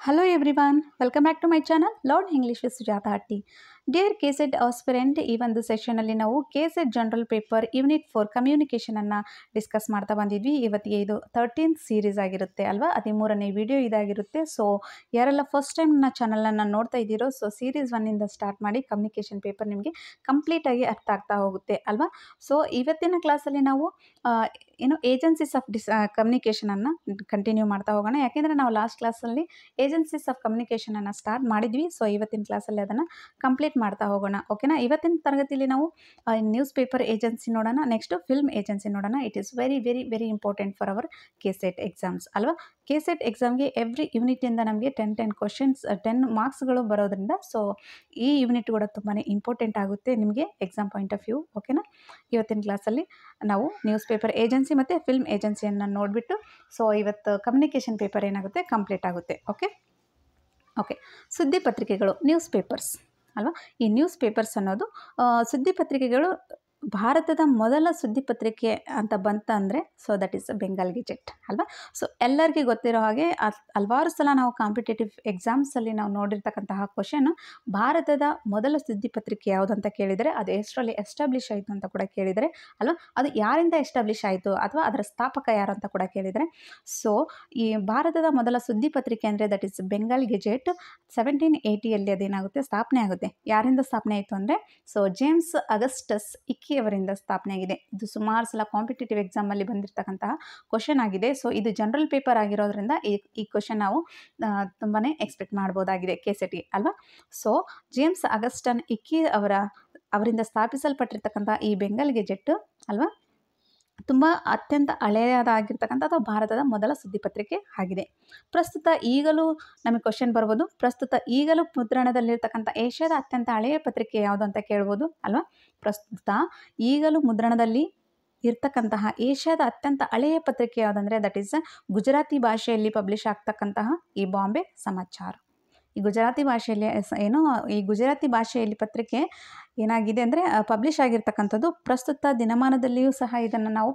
Hello everyone, welcome back to my channel Learn English with Sujata Hatti. Dear KSET aspirant, ಈ ಒಂದು ಸೆಷನಲ್ಲಿ ನಾವು KSET general paper unit 4 ಕಮ್ಯುನಿಕೇಷನನ್ನು discuss ಮಾಡ್ತಾ ಬಂದಿದ್ವಿ. ಇವತ್ತಿಗೆ ಇದು 13th ಸೀರೀಸ್ ಆಗಿರುತ್ತೆ ಅಲ್ವಾ, 13ನೇ ವಿಡಿಯೋ ಇದಾಗಿರುತ್ತೆ. ಸೊ ಯಾರೆಲ್ಲ ಫಸ್ಟ್ ಟೈಮ್ ನನ್ನ ಚಾನಲನ್ನು ನೋಡ್ತಾ ಇದ್ದೀರೋ, ಸೊ ಸೀರೀಸ್ 1ಇಂದ ಸ್ಟಾರ್ಟ್ ಮಾಡಿ ಕಮ್ಯುನಿಕೇಷನ್ ಪೇಪರ್ ನಿಮಗೆ ಕಂಪ್ಲೀಟಾಗಿ ಅರ್ಥ ಆಗ್ತಾ ಹೋಗುತ್ತೆ ಅಲ್ವಾ. ಸೊ ಇವತ್ತಿನ ಕ್ಲಾಸಲ್ಲಿ ನಾವು ಏಜೆನ್ಸೀಸ್ ಆಫ್ ಕಮ್ಯುನಿಕೇಷನನ್ನು ಕಂಟಿನ್ಯೂ ಮಾಡ್ತಾ ಹೋಗೋಣ. ಯಾಕೆಂದರೆ ನಾವು ಲಾಸ್ಟ್ ಕ್ಲಾಸಲ್ಲಿ ಏಜೆನ್ಸೀಸ್ ಆಫ್ ಕಮ್ಯುನಿಕೇಷನನ್ನು ಸ್ಟಾರ್ಟ್ ಮಾಡಿದ್ವಿ. ಸೊ ಇವತ್ತಿನ ಕ್ಲಾಸಲ್ಲಿ ಅದನ್ನು ಕಂಪ್ಲೀಟ್ ಮಾಡ್ತಾ ಹೋಗೋಣ. ಓಕೆನಾ. ಇವತ್ತಿನ ತರಗತಿಯಲ್ಲಿ ನಾವು ನ್ಯೂಸ್ ಪೇಪರ್ ಏಜೆನ್ಸಿ ನೋಡೋಣ, ನೆಕ್ಸ್ಟ್ ಫಿಲ್ಮ್ ಏಜೆನ್ಸಿ ನೋಡೋಣ. It is very very very important for our KSET exams ಅಲ್ವಾ. KSET ಎಕ್ಸಾಮ್ಗೆ ಎವ್ರಿ ಯೂನಿಟಿಂದ ನಮಗೆ 10 ಕ್ವಶನ್ಸ್ 10 ಮಾರ್ಕ್ಸ್ಗಳು ಬರೋದ್ರಿಂದ ಸೊ ಈ ಯೂನಿಟ್ ಕೂಡ ತುಂಬಾ ಇಂಪಾರ್ಟೆಂಟ್ ಆಗುತ್ತೆ ನಿಮಗೆ ಎಕ್ಸಾಮ್ ಪಾಯಿಂಟ್ ಆಫ್ ವ್ಯೂ. ಓಕೆನಾ. ಇವತ್ತಿನ ಕ್ಲಾಸಲ್ಲಿ ನಾವು ನ್ಯೂಸ್ ಪೇಪರ್ ಏಜೆನ್ಸಿ ಮತ್ತು ಫಿಲ್ಮ್ ಏಜೆನ್ಸಿಯನ್ನು ನೋಡಿಬಿಟ್ಟು ಸೊ ಇವತ್ತು ಕಮ್ಯುನಿಕೇಷನ್ ಪೇಪರ್ ಏನಾಗುತ್ತೆ ಕಂಪ್ಲೀಟ್ ಆಗುತ್ತೆ. ಓಕೆ. ಸುದ್ದಿ ಪತ್ರಿಕೆಗಳು, ನ್ಯೂಸ್ ಪೇಪರ್ಸ್ ಅಲ್ವಾ. ಈ ನ್ಯೂಸ್ ಪೇಪರ್ಸ್ ಅನ್ನೋದು ಸುದ್ದಿ ಪತ್ರಿಕೆಗಳು ಭಾರತದ ಮೊದಲ ಸುದ್ದಿ ಪತ್ರಿಕೆ ಅಂತ ಬಂತಂದರೆ so that is Bengal gazette ಅಲ್ವಾ. ಸೊ ಎಲ್ಲರಿಗೂ ಗೊತ್ತಿರೋ ಹಾಗೆ ಹಲವಾರು ಸಲ ನಾವು ಕಾಂಪಿಟೇಟಿವ್ ಎಕ್ಸಾಮ್ಸಲ್ಲಿ ನಾವು ನೋಡಿರ್ತಕ್ಕಂತಹ ಕ್ವಶನು, ಭಾರತದ ಮೊದಲ ಸುದ್ದಿ ಪತ್ರಿಕೆ ಯಾವುದಂತ ಕೇಳಿದರೆ ಅದು ಎಷ್ಟರಲ್ಲಿ ಎಸ್ಟಾಬ್ಲಿಷ್ ಆಯಿತು ಅಂತ ಕೂಡ ಕೇಳಿದರೆ ಅಲ್ವಾ, ಅದು ಯಾರಿಂದ ಎಸ್ಟಾಬ್ಲಿಷ್ ಆಯಿತು ಅಥವಾ ಅದರ ಸ್ಥಾಪಕ ಯಾರು ಅಂತ ಕೂಡ ಕೇಳಿದರೆ, ಸೊ ಈ ಭಾರತದ ಮೊದಲ ಸುದ್ದಿ ಪತ್ರಿಕೆ ಅಂದರೆ ದಟ್ ಈಸ್ ಬೆಂಗಾಲ್ ಗೆಜೆಟ್ 1780ಯಲ್ಲಿ ಅದೇನಾಗುತ್ತೆ ಸ್ಥಾಪನೆ ಆಗುತ್ತೆ. ಯಾರಿಂದ ಸ್ಥಾಪನೆ ಆಯಿತು ಅಂದರೆ ಸೊ ಜೇಮ್ಸ್ ಅಗಸ್ಟಸ್ ಅವರಿಂದ ಸ್ಥಾಪನೆ ಆಗಿದೆ. ಇದು ಸುಮಾರು ಸಲ ಕಾಂಪಿಟೇಟಿವ್ ಎಕ್ಸಾಮಲ್ಲಿ ಬಂದಿರತಕ್ಕಂತಹ ಕ್ವಶನ್ ಆಗಿದೆ. ಸೊ ಇದು ಜನರಲ್ ಪೇಪರ್ ಆಗಿರೋದ್ರಿಂದ ಈ ಕ್ವಶನ್ ನಾವು ತುಂಬಾ ಎಕ್ಸ್ಪೆಕ್ಟ್ ಮಾಡ್ಬೋದಾಗಿದೆ KSET ಅಲ್ವಾ. ಸೊ ಜೇಮ್ಸ್ ಅಗಸ್ಟನ್ ಅವರಿಂದ ಸ್ಥಾಪಿಸಲ್ಪಟ್ಟಿರ್ತಕ್ಕಂಥ ಈ ಬೆಂಗಾಲ್ ಗೆಜೆಟ್ ಅಲ್ವಾ ತುಂಬ ಅತ್ಯಂತ ಹಳೆಯದಾಗಿರ್ತಕ್ಕಂಥ ಅಥವಾ ಭಾರತದ ಮೊದಲ ಸುದ್ದಿ ಪತ್ರಿಕೆ ಆಗಿದೆ. ಪ್ರಸ್ತುತ ಈಗಲೂ ನಮಗೆ ಕ್ವಶನ್ ಬರ್ಬೋದು, ಪ್ರಸ್ತುತ ಈಗಲೂ ಮುದ್ರಣದಲ್ಲಿರ್ತಕ್ಕಂಥ ಏಷ್ಯಾದ ಅತ್ಯಂತ ಹಳೆಯ ಪತ್ರಿಕೆ ಯಾವುದು ಅಂತ ಕೇಳ್ಬೋದು ಅಲ್ವಾ. ಪ್ರಸ್ತುತ ಈಗಲೂ ಮುದ್ರಣದಲ್ಲಿ ಇರ್ತಕ್ಕಂತಹ ಏಷ್ಯಾದ ಅತ್ಯಂತ ಹಳೆಯ ಪತ್ರಿಕೆ ಯಾವುದಂದರೆ ದಟ್ ಈಸ್ ಗುಜರಾತಿ ಭಾಷೆಯಲ್ಲಿ ಪಬ್ಲಿಷ್ ಆಗ್ತಕ್ಕಂತಹ ಈ ಬಾಂಬೆ ಸಮಾಚಾರ. ಈ ಗುಜರಾತಿ ಭಾಷೆಯಲ್ಲಿ ಪತ್ರಿಕೆ ಏನಾಗಿದೆ ಅಂದರೆ ಪಬ್ಲಿಷ್ ಆಗಿರ್ತಕ್ಕಂಥದ್ದು. ಪ್ರಸ್ತುತ ದಿನಮಾನದಲ್ಲಿಯೂ ಸಹ ಇದನ್ನು ನಾವು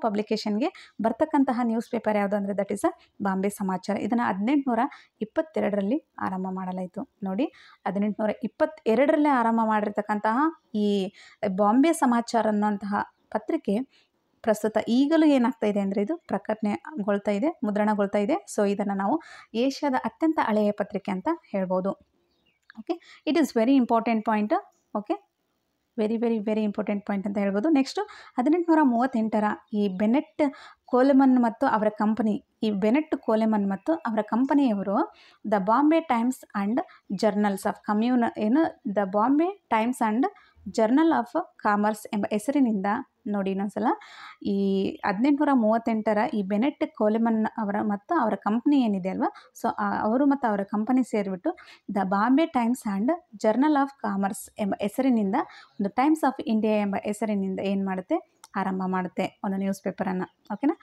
ಪಬ್ಲಿಕೇಶನ್ಗೆ ಬರ್ತಕ್ಕಂತಹ ನ್ಯೂಸ್ ಪೇಪರ್ ಯಾವುದು ಅಂದರೆ ದಟ್ ಈಸ್ ಬಾಂಬೆ ಸಮಾಚಾರ. ಇದನ್ನು 1822ರಲ್ಲಿ ಆರಂಭ ಮಾಡಲಾಯಿತು. ನೋಡಿ, 1822ರಲ್ಲೇ ಆರಂಭ ಮಾಡಿರ್ತಕ್ಕಂತಹ ಈ ಬಾಂಬೆ ಸಮಾಚಾರ ಅನ್ನುವಂತಹ ಪತ್ರಿಕೆ ಪ್ರಸ್ತುತ ಈಗಲೂ ಏನಾಗ್ತಾ ಇದೆ ಅಂದರೆ ಇದು ಪ್ರಕಟಣೆಗೊಳ್ತಾ ಇದೆ, ಮುದ್ರಣಗೊಳ್ತಾ ಇದೆ. ಸೊ ಇದನ್ನು ನಾವು ಏಷ್ಯಾದ ಅತ್ಯಂತ ಹಳೆಯ ಪತ್ರಿಕೆ ಅಂತ ಹೇಳ್ಬೋದು. Okay, it is very important point. Okay, very very very important point ಅಂತ ಹೇಳ್ಬೋದು. ನೆಕ್ಸ್ಟು 1838ರ ಈ ಬೆನೆಟ್ ಕೋಲೆಮನ್ ಮತ್ತು ಅವರ ಕಂಪನಿ, ಕಂಪನಿಯವರು the Bombay Times and journals of the Bombay Times and Journal of Commerce ಎಂಬ ಹೆಸರಿನಿಂದ, ನೋಡಿ ಇನ್ನೊಂದ್ಸಲ, ಈ 1838ರ ಈ ಬೆನೆಟ್ ಕೋಲೆಮನ್ ಮತ್ತು ಅವರ ಕಂಪ್ನಿ ಏನಿದೆ ಅಲ್ವಾ, ಸೊ ಅವರು ಮತ್ತು ಅವರ ಕಂಪನಿ ಸೇರಿಬಿಟ್ಟು the Bombay Times and Journal of Commerce ಎಂಬ ಹೆಸರಿನಿಂದ ಒಂದು ಟೈಮ್ಸ್ ಆಫ್ ಇಂಡಿಯಾ ಎಂಬ ಹೆಸರಿನಿಂದ ಏನು ಮಾಡುತ್ತೆ, ಆರಂಭ ಮಾಡುತ್ತೆ ಒಂದು ನ್ಯೂಸ್ ಪೇಪರನ್ನು. ಓಕೆನಾ.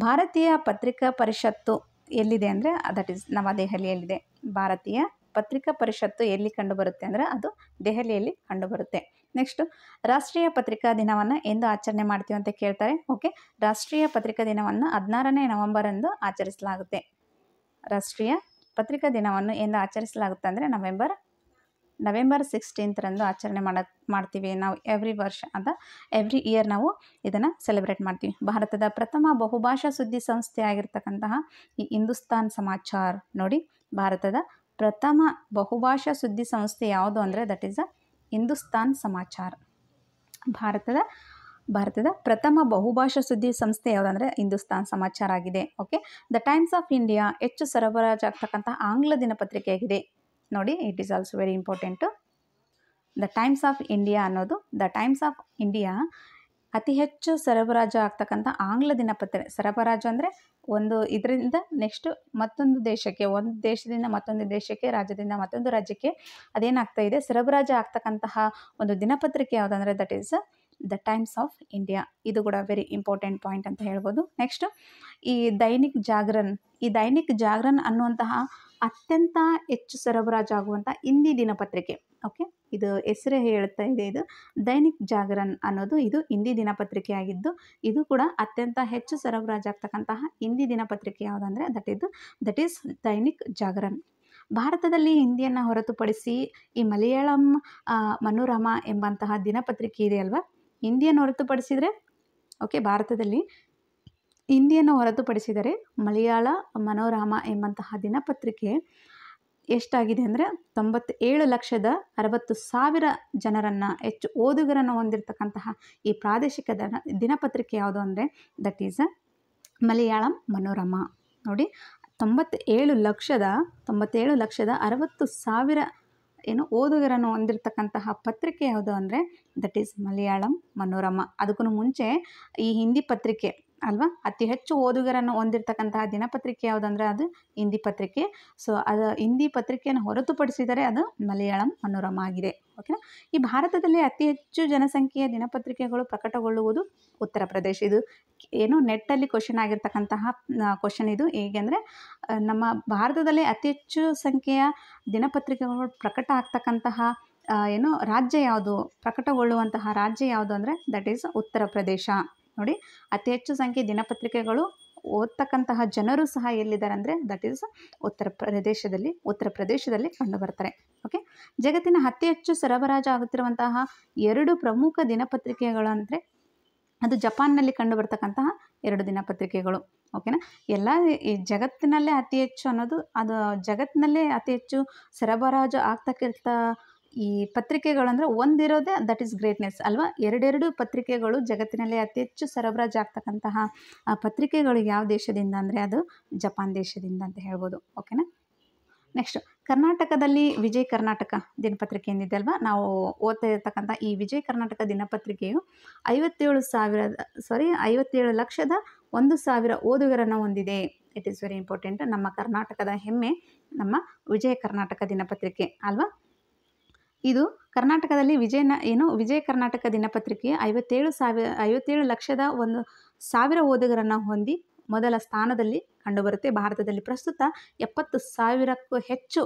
ಭಾರತೀಯ ಪತ್ರಿಕಾ ಪರಿಷತ್ತು ಎಲ್ಲಿದೆ ಅಂದರೆ ದಟ್ ಈಸ್ ನವದೆಹಲಿಯಲ್ಲಿದೆ. ಭಾರತೀಯ ಪತ್ರಿಕಾ ಪರಿಷತ್ತು ಎಲ್ಲಿ ಕಂಡುಬರುತ್ತೆ ಅಂದರೆ ಅದು ದೆಹಲಿಯಲ್ಲಿ ಕಂಡುಬರುತ್ತೆ. ನೆಕ್ಸ್ಟು ರಾಷ್ಟ್ರೀಯ ಪತ್ರಿಕಾ ದಿನವನ್ನು ಎಂದು ಆಚರಣೆ ಮಾಡ್ತೀವಿ ಅಂತ ಕೇಳ್ತಾರೆ. ಓಕೆ, ರಾಷ್ಟ್ರೀಯ ಪತ್ರಿಕಾ ದಿನವನ್ನು 16ನೇ ನವೆಂಬರಂದು ಆಚರಿಸಲಾಗುತ್ತೆ. ರಾಷ್ಟ್ರೀಯ ಪತ್ರಿಕಾ ದಿನವನ್ನು ಎಂದು ಆಚರಿಸಲಾಗುತ್ತೆ ಅಂದರೆ ನವೆಂಬರ್ 16ರಂದು ಆಚರಣೆ ಮಾಡ್ತೀವಿ ನಾವು. ಎವ್ರಿ ಇಯರ್ ನಾವು ಇದನ್ನು ಸೆಲೆಬ್ರೇಟ್ ಮಾಡ್ತೀವಿ. ಭಾರತದ ಪ್ರಥಮ ಬಹುಭಾಷಾ ಸುದ್ದಿ ಸಂಸ್ಥೆ ಆಗಿರ್ತಕ್ಕಂತಹ ಈ ಹಿಂದೂಸ್ತಾನ್ ಸಮಾಚಾರ, ನೋಡಿ, ಭಾರತದ ಪ್ರಥಮ ಬಹುಭಾಷಾ ಸುದ್ದಿ ಸಂಸ್ಥೆ ಯಾವುದು ಅಂದರೆ ದಟ್ ಈಸ್ ಹಿಂದೂಸ್ತಾನ್ ಸಮಾಚಾರ. ಭಾರತದ ಪ್ರಥಮ ಬಹುಭಾಷಾ ಸುದ್ದಿ ಸಂಸ್ಥೆ ಯಾವುದಂದರೆ ಹಿಂದೂಸ್ತಾನ್ ಸಮಾಚಾರ ಆಗಿದೆ. Okay, the Times of India ಹೆಚ್ಚು ಸರಬರಾಜಾಗ್ತಕ್ಕಂಥ ಆಂಗ್ಲ ದಿನಪತ್ರಿಕೆಯಾಗಿದೆ. ನೋಡಿ, it is also very important. The Times of India ಅತಿ ಹೆಚ್ಚು ಸರಬರಾಜು ಆಗ್ತಕ್ಕಂಥ ಆಂಗ್ಲ ದಿನಪತ್ರಿಕೆ. ಸರಬರಾಜು ಅಂದರೆ ಒಂದು ಇದರಿಂದ ನೆಕ್ಸ್ಟು ಮತ್ತೊಂದು ದೇಶಕ್ಕೆ, ಒಂದು ದೇಶದಿಂದ ಮತ್ತೊಂದು ದೇಶಕ್ಕೆ, ರಾಜ್ಯದಿಂದ ಮತ್ತೊಂದು ರಾಜ್ಯಕ್ಕೆ ಅದೇನಾಗ್ತಾ ಇದೆ, ಸರಬರಾಜು ಆಗ್ತಕ್ಕಂತಹ ಒಂದು ದಿನಪತ್ರಿಕೆ ಯಾವುದಂದರೆ that is the Times of India. ಇದು ಕೂಡ ವೆರಿ ಇಂಪಾರ್ಟೆಂಟ್ ಪಾಯಿಂಟ್ ಅಂತ ಹೇಳ್ಬೋದು. ನೆಕ್ಸ್ಟು ಈ ದೈನಿಕ್ ಜಾಗರಣ್ ಅನ್ನುವಂತಹ ಅತ್ಯಂತ ಹೆಚ್ಚು ಸರಬರಾಜಾಗುವಂಥ ಹಿಂದಿ ದಿನಪತ್ರಿಕೆ. ಓಕೆ, ಇದು ಹೆಸರೇ ಹೇಳ್ತಾ ಇದೆ, ಇದು ದೈನಿಕ್ ಜಾಗರಣ್ ಅನ್ನೋದು ಇದು ಹಿಂದಿ ದಿನಪತ್ರಿಕೆ ಆಗಿದ್ದು, ಇದು ಕೂಡ ಅತ್ಯಂತ ಹೆಚ್ಚು ಸರಬರಾಜಾಗ್ತಕ್ಕಂತಹ ಹಿಂದಿ ದಿನಪತ್ರಿಕೆ ಯಾವುದಂದರೆ ದಟ್ ಈಸ್ ದೈನಿಕ್ ಜಾಗರಣ್. ಭಾರತದಲ್ಲಿ ಹಿಂದಿಯನ್ನು ಹೊರತುಪಡಿಸಿ ಈ ಮಲಯಾಳಂ ಮನೋರಮಾ ಎಂಬಂತಹ ದಿನಪತ್ರಿಕೆ ಇದೆ ಅಲ್ವಾ, ಹಿಂದಿಯನ್ನು ಹೊರತುಪಡಿಸಿದರೆ ಓಕೆ, ಭಾರತದಲ್ಲಿ ಹಿಂದಿಯನ್ನು ಹೊರತುಪಡಿಸಿದರೆ ಮಲಯಾಳ ಮನೋರಮಾ ಎಂಬಂತಹ ದಿನಪತ್ರಿಕೆ ಎಷ್ಟಾಗಿದೆ ಅಂದರೆ 97,60,000 ಜನರನ್ನು, ಹೆಚ್ಚು ಓದುಗರನ್ನು ಹೊಂದಿರತಕ್ಕಂತಹ ಈ ಪ್ರಾದೇಶಿಕ ದಿನಪತ್ರಿಕೆ ಯಾವುದು ಅಂದರೆ ದಟ್ ಈಸ್ ಮಲಯಾಳಂ ಮನೋರಮಾ. ನೋಡಿ, 97,60,000 ಏನು ಓದುಗರನ್ನು ಹೊಂದಿರತಕ್ಕಂತಹ ಪತ್ರಿಕೆ ಯಾವುದು ಅಂದರೆ ದಟ್ ಈಸ್ ಮಲಯಾಳಂ ಮನೋರಮಾ. ಅದಕ್ಕೂ ಮುಂಚೆ ಈ ಹಿಂದಿ ಪತ್ರಿಕೆ ಅಲ್ವಾ, ಅತಿ ಹೆಚ್ಚು ಓದುಗರನ್ನು ಹೊಂದಿರತಕ್ಕಂತಹ ದಿನಪತ್ರಿಕೆ ಯಾವುದಂದರೆ ಅದು ಹಿಂದಿ ಪತ್ರಿಕೆ. ಸೊ ಅದು ಹಿಂದಿ ಪತ್ರಿಕೆಯನ್ನು ಹೊರತುಪಡಿಸಿದರೆ ಅದು ಮಲಯಾಳಂ ಮನೋರಮಾ ಆಗಿದೆ. ಓಕೆನಾ. ಈ ಭಾರತದಲ್ಲಿ ಅತಿ ಹೆಚ್ಚು ಜನಸಂಖ್ಯೆಯ ದಿನಪತ್ರಿಕೆಗಳು ಪ್ರಕಟಗೊಳ್ಳುವುದು ಉತ್ತರ ಪ್ರದೇಶ. ಇದು ಏನು ನೆಟ್ಟಲ್ಲಿ ಕ್ವಶನ್ ಆಗಿರ್ತಕ್ಕಂತಹ ಕ್ವಶನ್ ಇದು. ಹೇಗೆ ಅಂದರೆ ನಮ್ಮ ಭಾರತದಲ್ಲಿ ಅತಿ ಹೆಚ್ಚು ಸಂಖ್ಯೆಯ ದಿನಪತ್ರಿಕೆಗಳು ಪ್ರಕಟ ಆಗ್ತಕ್ಕಂತಹ ಏನು ರಾಜ್ಯ ಯಾವುದು, ಪ್ರಕಟಗೊಳ್ಳುವಂತಹ ರಾಜ್ಯ ಯಾವುದು ಅಂದರೆ ದಟ್ ಈಸ್ ಉತ್ತರ ಪ್ರದೇಶ. ನೋಡಿ, ಅತಿ ಹೆಚ್ಚು ಸಂಖ್ಯೆ ದಿನಪತ್ರಿಕೆಗಳು ಓದ್ತಕ್ಕಂತಹ ಜನರು ಸಹ ಎಲ್ಲಿದ್ದಾರೆ ಅಂದರೆ ದಟ್ ಈಸ್ ಉತ್ತರ ಪ್ರದೇಶದಲ್ಲಿ ಕಂಡುಬರ್ತಾರೆ. ಓಕೆ, ಜಗತ್ತಿನ ಅತಿ ಹೆಚ್ಚು ಸರಬರಾಜು ಆಗುತ್ತಿರುವಂತಹ 2 ಪ್ರಮುಖ ದಿನಪತ್ರಿಕೆಗಳು ಅಂದರೆ ಅದು ಜಪಾನ್ನಲ್ಲಿ ಕಂಡುಬರ್ತಕ್ಕಂತಹ 2 ದಿನಪತ್ರಿಕೆಗಳು. ಓಕೆನಾ. ಎಲ್ಲ ಈ ಜಗತ್ತಿನಲ್ಲೇ ಅತಿ ಹೆಚ್ಚು ಅನ್ನೋದು, ಅದು ಜಗತ್ತಿನಲ್ಲೇ ಅತಿ ಹೆಚ್ಚು ಸರಬರಾಜು ಆಗ್ತಕ್ಕಿರ್ತ ಈ ಪತ್ರಿಕೆಗಳು ಅಂದರೆ ಒಂದಿರೋದೇ ದಟ್ ಈಸ್ ಗ್ರೇಟ್ನೆಸ್ ಅಲ್ವಾ. 2 ಪತ್ರಿಕೆಗಳು ಜಗತ್ತಿನಲ್ಲಿ ಅತಿ ಹೆಚ್ಚು ಸರಬರಾಜು ಆಗ್ತಕ್ಕಂತಹ ಪತ್ರಿಕೆಗಳು ಯಾವ ದೇಶದಿಂದ ಅಂದರೆ ಅದು ಜಪಾನ್ ದೇಶದಿಂದ ಅಂತ ಹೇಳ್ಬೋದು. ಓಕೆನಾ. ನೆಕ್ಸ್ಟ್, ಕರ್ನಾಟಕದಲ್ಲಿ ವಿಜಯ ಕರ್ನಾಟಕ ದಿನಪತ್ರಿಕೆ ಏನಿದೆ ಅಲ್ವಾ, ನಾವು ಓದ್ತಾ ಇರ್ತಕ್ಕಂಥ ಈ ವಿಜಯ ಕರ್ನಾಟಕ ದಿನಪತ್ರಿಕೆಯು 57,01,000 ಓದುಗರನ್ನು ಹೊಂದಿದೆ. It is very important. ನಮ್ಮ ಕರ್ನಾಟಕದ ಹೆಮ್ಮೆ ನಮ್ಮ ವಿಜಯ ಕರ್ನಾಟಕ ದಿನಪತ್ರಿಕೆ ಅಲ್ವಾ. ಇದು ಕರ್ನಾಟಕದಲ್ಲಿ ವಿಜಯ ಕರ್ನಾಟಕ ದಿನಪತ್ರಿಕೆ 57,01,000 ಓದುಗರನ್ನು ಹೊಂದಿ ಮೊದಲ ಸ್ಥಾನದಲ್ಲಿ ಕಂಡುಬರುತ್ತೆ. ಭಾರತದಲ್ಲಿ ಪ್ರಸ್ತುತ 70,000ಕ್ಕೂ ಹೆಚ್ಚು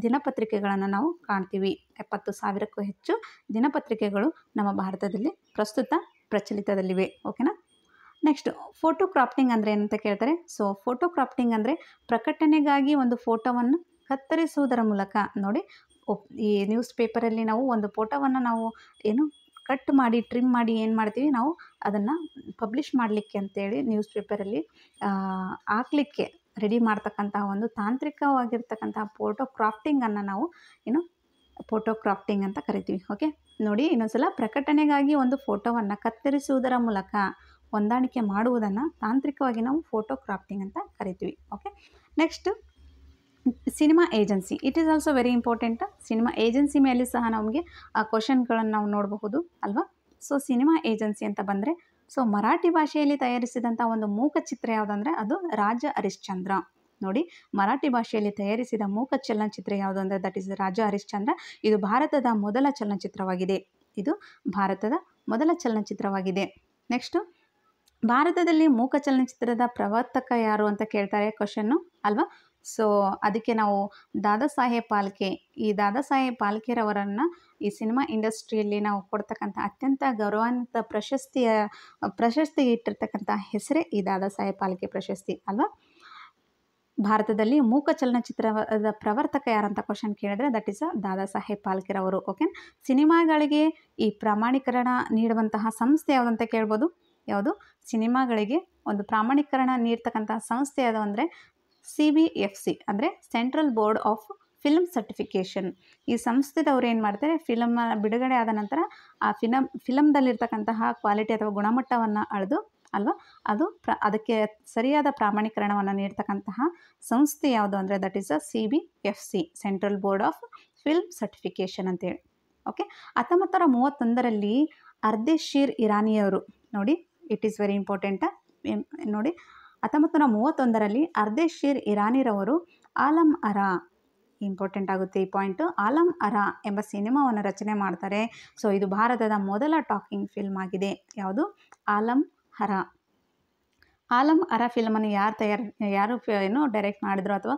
ದಿನಪತ್ರಿಕೆಗಳನ್ನು ನಾವು ಕಾಣ್ತೀವಿ. 70,000ಕ್ಕೂ ಹೆಚ್ಚು ದಿನಪತ್ರಿಕೆಗಳು ನಮ್ಮ ಭಾರತದಲ್ಲಿ ಪ್ರಸ್ತುತ ಪ್ರಚಲಿತದಲ್ಲಿವೆ. ಓಕೆನಾ. ನೆಕ್ಸ್ಟ್, ಫೋಟೋ ಕ್ರಾಫ್ಟಿಂಗ್ ಅಂದರೆ ಏನಂತ ಕೇಳ್ತಾರೆ. ಸೊ ಫೋಟೋ ಕ್ರಾಫ್ಟಿಂಗ್ ಅಂದರೆ ಪ್ರಕಟಣೆಗಾಗಿ ಒಂದು ಫೋಟೋವನ್ನು ಕತ್ತರಿಸುವುದರ ಮೂಲಕ, ನೋಡಿ ಈ ನ್ಯೂಸ್ ಪೇಪರಲ್ಲಿ ನಾವು ಒಂದು ಫೋಟೋವನ್ನು ನಾವು ಕಟ್ ಮಾಡಿ ಟ್ರಿಮ್ ಮಾಡಿ ಏನು ಮಾಡ್ತೀವಿ, ನಾವು ಅದನ್ನು ಪಬ್ಲಿಷ್ ಮಾಡಲಿಕ್ಕೆ ಅಂತೇಳಿ ನ್ಯೂಸ್ ಪೇಪರಲ್ಲಿ ಹಾಕ್ಲಿಕ್ಕೆ ರೆಡಿ ಮಾಡ್ತಕ್ಕಂತಹ ಒಂದು ತಾಂತ್ರಿಕವಾಗಿರ್ತಕ್ಕಂತಹ ಫೋಟೋ ಕ್ರಾಫ್ಟಿಂಗನ್ನು ನಾವು ಫೋಟೋ ಕ್ರಾಫ್ಟಿಂಗ್ ಅಂತ ಕರಿತೀವಿ. ಓಕೆ, ನೋಡಿ ಇನ್ನೊಂದ್ಸಲ, ಪ್ರಕಟಣೆಗಾಗಿ ಒಂದು ಫೋಟೋವನ್ನು ಕತ್ತರಿಸುವುದರ ಮೂಲಕ ಹೊಂದಾಣಿಕೆ ಮಾಡುವುದನ್ನು ತಾಂತ್ರಿಕವಾಗಿ ನಾವು ಫೋಟೋ ಕ್ರಾಫ್ಟಿಂಗ್ ಅಂತ ಕರಿತೀವಿ. Okay. Next, cinema agency. It is also very important. Cinema agency ಮೇಲೆ ಸಹ ನಮಗೆ ಕ್ವಶನ್ಗಳನ್ನು ನಾವು ನೋಡಬಹುದು ಅಲ್ವಾ. ಸೊ ಸಿನಿಮಾ ಏಜೆನ್ಸಿ ಅಂತ ಬಂದರೆ, ಸೊ ಮರಾಠಿ ಭಾಷೆಯಲ್ಲಿ ತಯಾರಿಸಿದಂಥ ಒಂದು ಮೂಕ ಚಿತ್ರ ಯಾವುದಂದರೆ ಅದು ರಾಜ ಹರಿಶ್ಚಂದ್ರ. ನೋಡಿ, ಮರಾಠಿ ಭಾಷೆಯಲ್ಲಿ ತಯಾರಿಸಿದ ಮೂಕ ಚಲನಚಿತ್ರ ಯಾವುದು ಅಂದರೆ ದಟ್ ಈಸ್ ರಾಜ ಹರಿಶ್ಚಂದ್ರ. ಇದು ಭಾರತದ ಮೊದಲ ಚಲನಚಿತ್ರವಾಗಿದೆ. ನೆಕ್ಸ್ಟು, ಭಾರತದಲ್ಲಿ ಮೂಕ ಚಲನಚಿತ್ರದ ಪ್ರವರ್ತಕ ಯಾರು ಅಂತ ಕೇಳ್ತಾರೆ ಕ್ವಶನ್ನು ಅಲ್ವಾ. ಸೊ ಅದಕ್ಕೆ ನಾವು ದಾದಾ ಸಾಹೇಬ್ ಫಾಲ್ಕೆರವರನ್ನು ಈ ಸಿನಿಮಾ ಇಂಡಸ್ಟ್ರಿಯಲ್ಲಿ ನಾವು ಕೊಡ್ತಕ್ಕಂಥ ಅತ್ಯಂತ ಗೌರವಾನ್ವಿತ ಪ್ರಶಸ್ತಿಗೆ ಇಟ್ಟಿರ್ತಕ್ಕಂಥ ಹೆಸರೇ ಈ ದಾದಾ ಸಾಹೇಬ್ ಫಾಲ್ಕೆ ಪ್ರಶಸ್ತಿ ಅಲ್ವಾ. ಭಾರತದಲ್ಲಿ ಮೂಕ ಚಲನಚಿತ್ರದ ಪ್ರವರ್ತಕ ಯಾರಂತ ಕ್ವಶನ್ ಕೇಳಿದ್ರೆ ದಟ್ ಈಸ್ ದಾದಾ ಸಾಹೇಬ್ ಫಾಲ್ಕೆರವರು. ಓಕೆ, ಸಿನಿಮಾಗಳಿಗೆ ಈ ಪ್ರಮಾಣೀಕರಣ ನೀಡುವಂತಹ ಸಂಸ್ಥೆ ಯಾವುದಂತ ಕೇಳ್ಬೋದು. ಯಾವುದು? ಸಿನಿಮಾಗಳಿಗೆ ಒಂದು ಪ್ರಾಮಾಣೀಕರಣ ನೀಡ್ತಕ್ಕಂತಹ ಸಂಸ್ಥೆ ಯಾವುದು ಅಂದರೆ CBFC ಅಂದರೆ central board of film certification. ಈ ಸಂಸ್ಥೆದವ್ರು ಏನು ಮಾಡ್ತಾರೆ, ಫಿಲಮ್ ಬಿಡುಗಡೆ ಆದ ನಂತರ ಆ ಫಿಲಮ್ದಲ್ಲಿರ್ತಕ್ಕಂತಹ ಕ್ವಾಲಿಟಿ ಅಥವಾ ಗುಣಮಟ್ಟವನ್ನು ಅಳೆದು ಅಲ್ವಾ, ಅದಕ್ಕೆ ಸರಿಯಾದ ಪ್ರಾಮಾಣೀಕರಣವನ್ನು ನೀಡ್ತಕ್ಕಂತಹ ಸಂಸ್ಥೆ ಯಾವುದು ಅಂದರೆ that is CBFC, central board of film certification ಅಂತೇಳಿ. ಓಕೆ, 1931ರಲ್ಲಿ ಅರ್ದೇಶೀರ್ ಇರಾನಿಯವರು, ನೋಡಿ ಇಟ್ ಈಸ್ ವೆರಿ ಇಂಪಾರ್ಟೆಂಟ್. ನೋಡಿ, 1931ರಲ್ಲಿ ಅರ್ದೇಶೀರ್ ಇರಾನಿರವರು ಆಲಮ್ ಅರಾ, ಇಂಪಾರ್ಟೆಂಟ್ ಆಗುತ್ತೆ ಈ ಪಾಯಿಂಟು, ಆಲಮ್ ಅರಾ ಎಂಬ ಸಿನಿಮಾವನ್ನು ರಚನೆ ಮಾಡ್ತಾರೆ. ಸೊ ಇದು ಭಾರತದ ಮೊದಲ ಟಾಕಿಂಗ್ ಫಿಲ್ಮ್ ಆಗಿದೆ. ಯಾವುದು? ಆಲಮ್ ಅರಾ. ಆಲಂ ಅರ ಫಿಲ್ಮನ್ನು ಯಾರು ಡೈರೆಕ್ಟ್ ಮಾಡಿದ್ರು ಅಥವಾ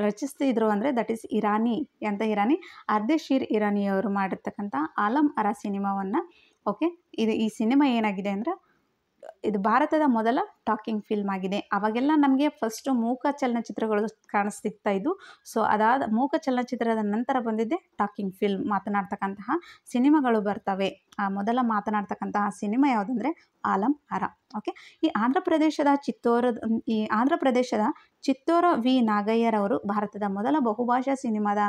ರಚಿಸ್ತಿದ್ರು ಅಂದರೆ ದಟ್ ಈಸ್ ಇರಾನಿ ಇರಾನಿ ಅರ್ದೇಶೀರ್ ಇರಾನಿಯವರು ಮಾಡಿರ್ತಕ್ಕಂಥ ಆಲಂ ಅರ ಸಿನಿಮಾವನ್ನು ಓಕೆ. ಈ ಸಿನಿಮಾ ಏನಾಗಿದೆ ಅಂದರೆ ಇದು ಭಾರತದ ಮೊದಲ ಟಾಕಿಂಗ್ ಫಿಲ್ಮ್ ಆಗಿದೆ. ಅವಾಗೆಲ್ಲ ನಮಗೆ ಫಸ್ಟು ಮೂಕ ಚಲನಚಿತ್ರಗಳು ಕಾಣಿಸ್ತಿಗ್ತಾ ಇದ್ದು. ಸೊ ಅದಾದ ಮೂಕ ಚಲನಚಿತ್ರದ ನಂತರ ಬಂದಿದ್ದೆ ಟಾಕಿಂಗ್ ಫಿಲ್ಮ್, ಮಾತನಾಡ್ತಕ್ಕಂತಹ ಸಿನಿಮಾಗಳು ಬರ್ತವೆ. ಆ ಮೊದಲ ಮಾತನಾಡ್ತಕ್ಕಂತಹ ಸಿನಿಮಾ ಯಾವುದಂದರೆ ಆಲಂ ಅರ. ಓಕೆ. ಈ ಆಂಧ್ರ ಪ್ರದೇಶದ ಚಿತ್ತೋರ ವಿ ನಾಗಯ್ಯರವರು ಭಾರತದ ಮೊದಲ ಬಹುಭಾಷಾ ಸಿನಿಮಾದ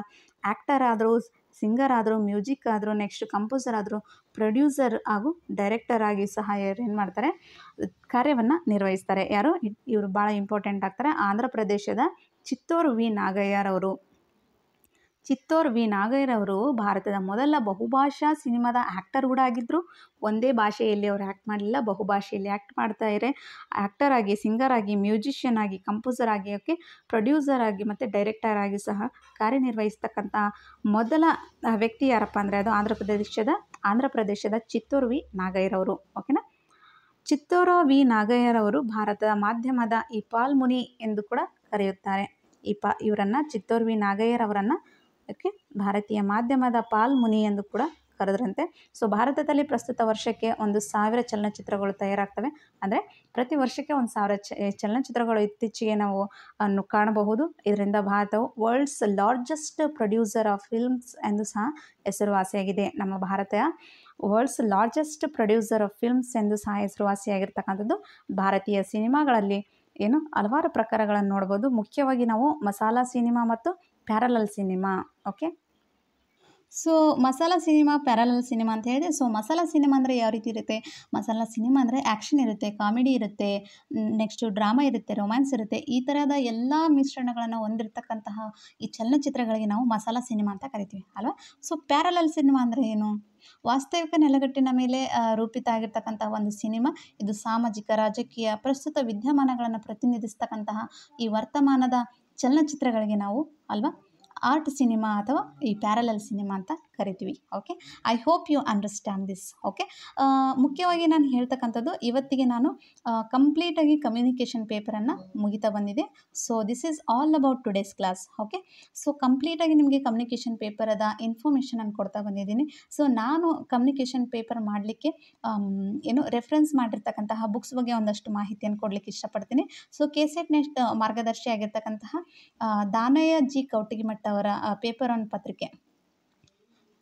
ಆ್ಯಕ್ಟರ್ ಆದರು, ಸಿಂಗರ್ ಆದರು, ಮ್ಯೂಸಿಕ್ ಆದರು, ನೆಕ್ಸ್ಟ್ ಕಂಪೋಸರ್ ಆದರು, ಪ್ರೊಡ್ಯೂಸರ್ ಹಾಗೂ ಡೈರೆಕ್ಟರ್ ಆಗಿ ಸಹ ಏನು ಮಾಡ್ತಾರೆ, ಕಾರ್ಯವನ್ನು ನಿರ್ವಹಿಸ್ತಾರೆ. ಯಾರು ಇವರು ಭಾಳ ಇಂಪಾರ್ಟೆಂಟ್ ಆಗ್ತಾರೆ. ಆಂಧ್ರ ಪ್ರದೇಶದ ಚಿತ್ತೋರ್ ವಿ ನಾಗಯ್ಯರವರು ಭಾರತದ ಮೊದಲ ಬಹುಭಾಷಾ ಸಿನಿಮಾದ ಆ್ಯಕ್ಟರ್ ಕೂಡ ಆಗಿದ್ದರು. ಒಂದೇ ಭಾಷೆಯಲ್ಲಿ ಅವರು ಆ್ಯಕ್ಟ್ ಮಾಡಲಿಲ್ಲ, ಬಹುಭಾಷೆಯಲ್ಲಿ ಆ್ಯಕ್ಟ್ ಮಾಡ್ತಾಯಿದ್ದಾರೆ. ಆ್ಯಕ್ಟರ್ ಆಗಿ, ಸಿಂಗರ್ ಆಗಿ, ಮ್ಯೂಸಿಷಿಯನ್ ಆಗಿ, ಕಂಪೋಸರ್ ಆಗಿ, ಓಕೆ, ಪ್ರೊಡ್ಯೂಸರ್ ಆಗಿ ಮತ್ತು ಡೈರೆಕ್ಟರ್ ಆಗಿ ಸಹ ಕಾರ್ಯನಿರ್ವಹಿಸ್ತಕ್ಕಂಥ ಮೊದಲ ವ್ಯಕ್ತಿ ಯಾರಪ್ಪ ಅಂದರೆ ಅದು ಆಂಧ್ರ ಪ್ರದೇಶದ ಚಿತ್ತೋರ್ ವಿ ನಾಗಯ್ಯರವರು. ಓಕೆನಾ. ಚಿತ್ತೋರ ವಿ ನಾಗಯ್ಯರವರು ಭಾರತದ ಮಾಧ್ಯಮದ ಇಪಾಲ್ ಮುನಿ ಎಂದು ಕೂಡ ಕರೆಯುತ್ತಾರೆ. ಇವರನ್ನು ಚಿತ್ತೋರ್ ವಿ ನಾಗಯ್ಯರವರನ್ನು ಓಕೆ ಭಾರತೀಯ ಮಾಧ್ಯಮದ ಪಾಲ್ ಮುನಿ ಎಂದು ಕೂಡ ಕರೆದ್ರಂತೆ. ಸೊ ಭಾರತದಲ್ಲಿ ಪ್ರಸ್ತುತ ವರ್ಷಕ್ಕೆ 1,000 ಚಲನಚಿತ್ರಗಳು ತಯಾರಾಗ್ತವೆ. ಅಂದರೆ ಪ್ರತಿ ವರ್ಷಕ್ಕೆ 1,000 ಚಲನಚಿತ್ರಗಳು ಇತ್ತೀಚೆಗೆ ನಾವು ಕಾಣಬಹುದು. ಇದರಿಂದ ಭಾರತವು world's largest producer of films ಎಂದು ಸಹ ಹೆಸರುವಾಸಿಯಾಗಿದೆ. ನಮ್ಮ Bharat world's largest producer of films ಎಂದು ಸಹ ಹೆಸರುವಾಸಿಯಾಗಿರ್ತಕ್ಕಂಥದ್ದು. ಭಾರತೀಯ ಸಿನಿಮಾಗಳಲ್ಲಿ ಹಲವಾರು ಪ್ರಕಾರಗಳನ್ನು ನೋಡ್ಬೋದು. ಮುಖ್ಯವಾಗಿ ನಾವು ಮಸಾಲಾ ಸಿನಿಮಾ ಮತ್ತು parallel cinema. Okay. So masala cinema, parallel cinema ಅಂತ ಹೇಳಿದೆ. ಸೊ ಮಸಾಲಾ ಸಿನಿಮಾ ಅಂದರೆ ಯಾವ ರೀತಿ ಇರುತ್ತೆ? ಮಸಾಲಾ ಸಿನಿಮಾ ಅಂದರೆ ಆ್ಯಕ್ಷನ್ ಇರುತ್ತೆ, ಕಾಮಿಡಿ ಇರುತ್ತೆ, ನೆಕ್ಸ್ಟು ಡ್ರಾಮಾ ಇರುತ್ತೆ, ರೊಮ್ಯಾನ್ಸ್ ಇರುತ್ತೆ. ಈ ಥರದ ಎಲ್ಲ ಮಿಶ್ರಣಗಳನ್ನು ಹೊಂದಿರತಕ್ಕಂತಹ ಈ ಚಲನಚಿತ್ರಗಳಿಗೆ ನಾವು ಮಸಾಲಾ ಸಿನಿಮಾ ಅಂತ ಕರಿತೀವಿ ಅಲ್ವಾ. ಸೊ ಪ್ಯಾರಲಲ್ ಸಿನಿಮಾ ಅಂದರೆ ಏನು? ವಾಸ್ತವಿಕ ನೆಲೆಗಟ್ಟಿನ ಮೇಲೆ ರೂಪಿತ ಆಗಿರ್ತಕ್ಕಂತಹ ಒಂದು ಸಿನಿಮಾ. ಇದು ಸಾಮಾಜಿಕ, ರಾಜಕೀಯ, ಪ್ರಸ್ತುತ ವಿದ್ಯಮಾನಗಳನ್ನು ಪ್ರತಿನಿಧಿಸ್ತಕ್ಕಂತಹ ಈ ವರ್ತಮಾನದ ಚಲನಚಿತ್ರಗಳಿಗೆ ನಾವು ಅಲ್ವಾ ಆರ್ಟ್ ಸಿನಿಮಾ ಅಥವಾ ಈ ಪ್ಯಾರಲಲ್ ಸಿನಿಮಾ ಅಂತ ಕರಿತೀವಿ. Okay. I hope you understand this. Okay. ಮುಖ್ಯವಾಗಿ ನಾನು ಹೇಳ್ತಕ್ಕಂಥದ್ದು ಇವತ್ತಿಗೆ ನಾನು ಕಂಪ್ಲೀಟಾಗಿ ಕಮ್ಯುನಿಕೇಷನ್ ಪೇಪರನ್ನು ಮುಗಿತಾ ಬಂದಿದೆ. So this is all about today's class. Okay. So ಕಂಪ್ಲೀಟಾಗಿ ನಿಮಗೆ ಕಮ್ಯುನಿಕೇಷನ್ ಪೇಪರದ ಇನ್ಫಾರ್ಮೇಷನನ್ನು ಕೊಡ್ತಾ ಬಂದಿದ್ದೀನಿ. ಸೊ ನಾನು ಕಮ್ಯುನಿಕೇಷನ್ ಪೇಪರ್ ಮಾಡಲಿಕ್ಕೆ ರೆಫರೆನ್ಸ್ ಮಾಡಿರ್ತಕ್ಕಂತಹ ಬುಕ್ಸ್ ಬಗ್ಗೆ ಒಂದಷ್ಟು ಮಾಹಿತಿಯನ್ನು ಕೊಡಲಿಕ್ಕೆ ಇಷ್ಟಪಡ್ತೀನಿ. ಸೊ ಕೆಸೆಟ್ ನೆಕ್ಸ್ಟ್ ಮಾರ್ಗದರ್ಶಿ ಆಗಿರ್ತಕ್ಕಂತಹ ದಾನಯ್ಯ ಜಿ ಕೌಟಗಿಮಠ ಅವರ ಪೇಪರ್ ಒನ್ ಪತ್ರಿಕೆ.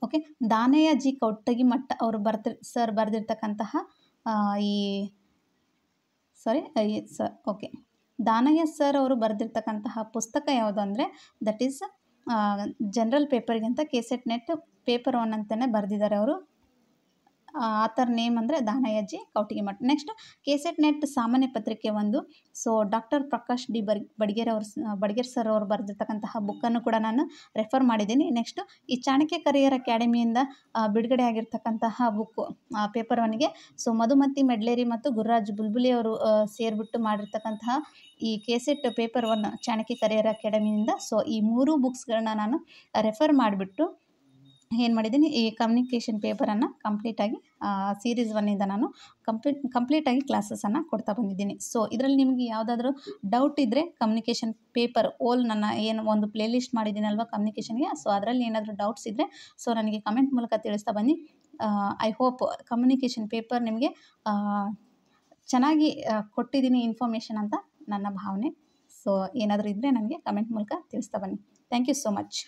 ಓಕೆ. ದಾನಯ್ಯ ಜಿ ಕೌಟಗಿಮಠ ಅವರು ಬರೆದಿರ್ತಕ್ಕಂತಹ ಓಕೆ ದಾನಯ್ಯ ಸರ್ ಅವರು ಬರೆದಿರ್ತಕ್ಕಂತಹ ಪುಸ್ತಕ ಯಾವುದು ಅಂದರೆ ದಟ್ ಈಸ್ ಜನರಲ್ ಪೇಪರ್ಗೆ ಅಂತ ಕೆಸೆಟ್ ನೆಟ್ ಪೇಪರ್ ಒನ್ ಅಂತಲೇ ಬರೆದಿದ್ದಾರೆ ಅವರು. ಆಥರ್ ನೇಮ್ ಅಂದರೆ Danayya G Koutagimath. Next KSET NET ಸಾಮಾನ್ಯ ಪತ್ರಿಕೆ 1. So doctor Prakash D Badger sir ಅವರು ಬರೆದಿರ್ತಕ್ಕಂತಹ ಬುಕ್ಕನ್ನು ಕೂಡ ನಾನು ರೆಫರ್ ಮಾಡಿದ್ದೀನಿ. ನೆಕ್ಸ್ಟು ಈ ಚಾಣಕ್ಯ ಕರಿಯರ್ ಅಕಾಡೆಮಿಯಿಂದ ಬಿಡುಗಡೆ ಆಗಿರ್ತಕ್ಕಂತಹ ಬುಕ್ಕು ಪೇಪರ್ ಒನ್ಗೆ. ಸೊ ಮಧುಮತಿ ಮೆಡ್ಲೇರಿ ಮತ್ತು ಗುರುರಾಜ್ ಬುಲ್ಬುಲಿ ಅವರು ಸೇರಿಬಿಟ್ಟು ಮಾಡಿರ್ತಕ್ಕಂತಹ ಈ KSET paper one Chanakya career ಅಕಾಡೆಮಿಯಿಂದ. ಸೊ ಈ 3 ಬುಕ್ಸ್ಗಳನ್ನ ನಾನು ರೆಫರ್ ಮಾಡಿಬಿಟ್ಟು ಏನು ಮಾಡಿದ್ದೀನಿ, ಈ ಕಮ್ಯುನಿಕೇಷನ್ ಪೇಪರನ್ನು ಕಂಪ್ಲೀಟಾಗಿ ಸೀರೀಸ್ 1ಇಂದ ನಾನು ಕಂಪ್ಲೀಟಾಗಿ ಕ್ಲಾಸಸನ್ನು ಕೊಡ್ತಾ ಬಂದಿದ್ದೀನಿ. ಸೊ ಇದರಲ್ಲಿ ನಿಮಗೆ ಯಾವುದಾದ್ರೂ ಡೌಟ್ ಇದ್ದರೆ ಕಮ್ಯುನಿಕೇಷನ್ ಪೇಪರ್ ನನ್ನ ಏನು ಒಂದು ಪ್ಲೇ ಲಿಸ್ಟ್ ಮಾಡಿದ್ದೀನಲ್ವ ಕಮ್ಯುನಿಕೇಷನ್ಗೆ, ಸೊ ಅದರಲ್ಲಿ ಏನಾದರೂ ಡೌಟ್ಸ್ ಇದ್ದರೆ ಸೊ ನನಗೆ ಕಮೆಂಟ್ ಮೂಲಕ ತಿಳಿಸ್ತಾ ಬನ್ನಿ. ಐ ಹೋಪ್ ಕಮ್ಯುನಿಕೇಷನ್ ಪೇಪರ್ ನಿಮಗೆ ಚೆನ್ನಾಗಿ ಕೊಟ್ಟಿದ್ದೀನಿ ಇನ್ಫಾರ್ಮೇಷನ್ ಅಂತ ನನ್ನ ಭಾವನೆ. ಸೊ ಏನಾದರೂ ಇದ್ದರೆ ನನಗೆ ಕಮೆಂಟ್ ಮೂಲಕ ತಿಳಿಸ್ತಾ ಬನ್ನಿ. Thank you so much.